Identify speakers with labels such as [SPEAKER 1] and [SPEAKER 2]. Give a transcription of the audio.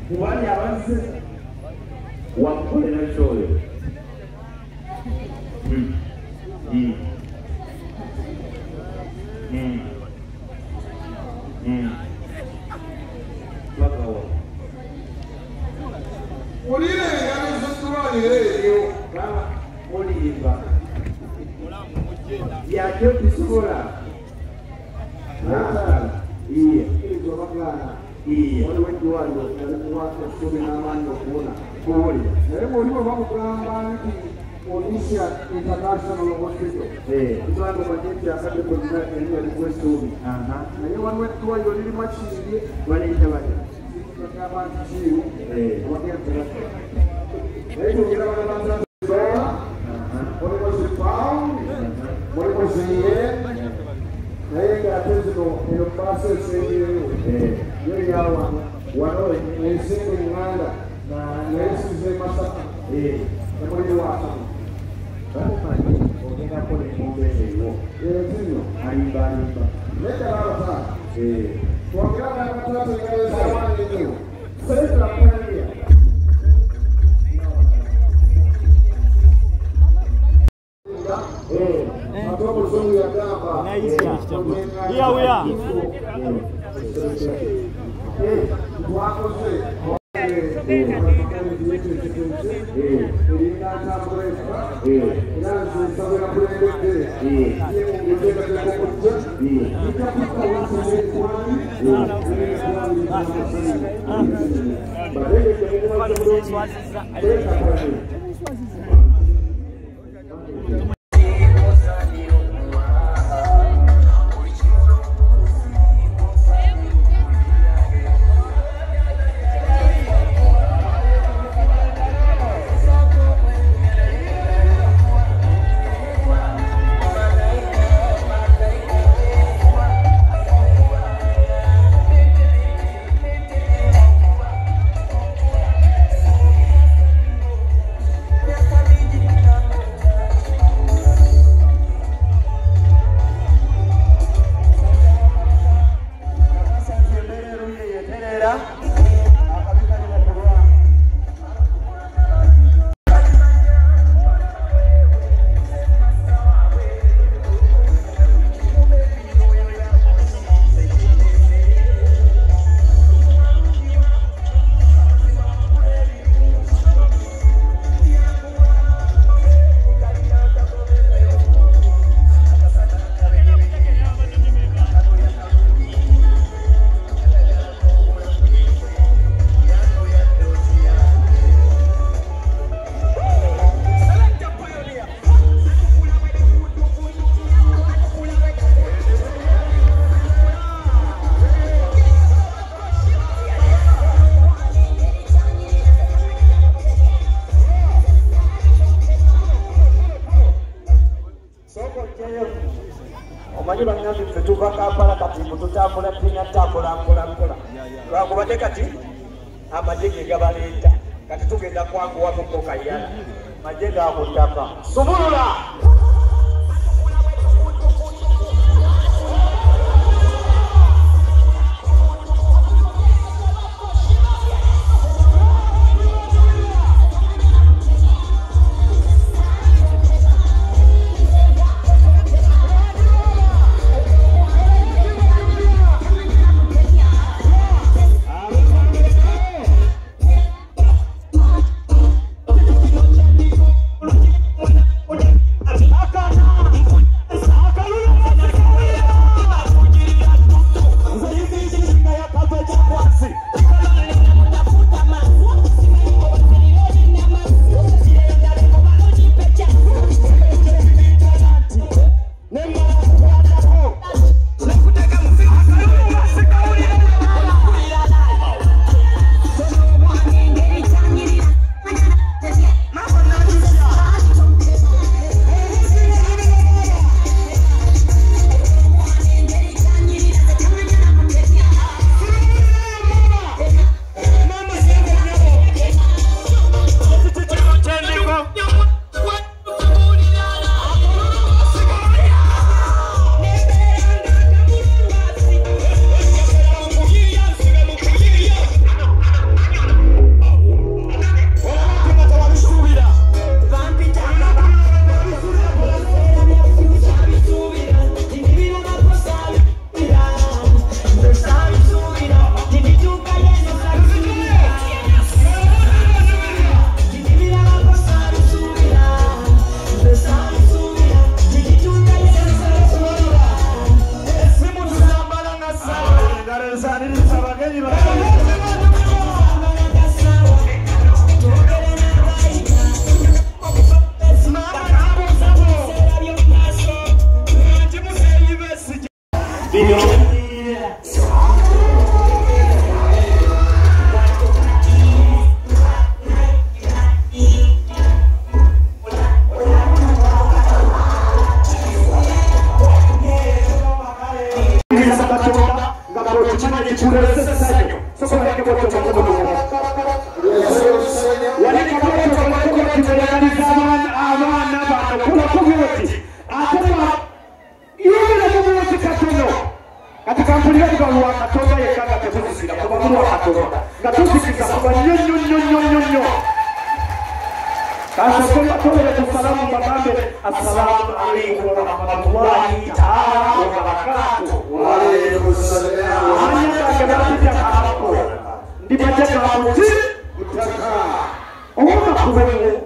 [SPEAKER 1] Kubali avanse wakolera kyoyo bakawa ulire yanezotulwalire kama olimba yakyo tusobola iye izobagana waliwo eddwaliro yalikuwa essubi n'amaanyi okuwona kuwulira naye bw'oliwo bakugamba nti Odisha International Hospital kitwando bajeti akade kujina erinnya likwessuubi naye waliwo eddwaliro lirimu kiiri baliyita bati abantu kiiru abagenzi naye tugera banabanza mulimu zipawundi mulimu ziye naye ng'ate zino eyo bbaasa esengeyo yo yawa wano ensinga enganda nayesize Masaka emuli waatamu ogenda kola enkumba eyo zino alimbalimba nekyalabata twogera nabatataegaleza abaana enyo senta pania Matobozongo yagamba twakoze omanyi bannange ffe tuva Kampala kati mututambula tulinatambula mpolampola lwakubadde kati amagye ge gabaleeta kati tugenda kwanguwako Kayala magye gakutaka subulula mkono. Walikamatwa walikuwa kimeandaliza abana bana kula community. Atema yule community katono. Katika kampuni yetu kwa Katonda yekanga tebuzisira kwa Mungu wa Katonda. Ngatusikisa kwa nyonyo. Sasa kwa Katonda salamu babambe, assalamu alaykum wa rahmatullahi ta'ala wa barakatuh. Wa alaykum assalam. Hanya hapo. Ndibaje hapo. Utaka. Ona kuwewe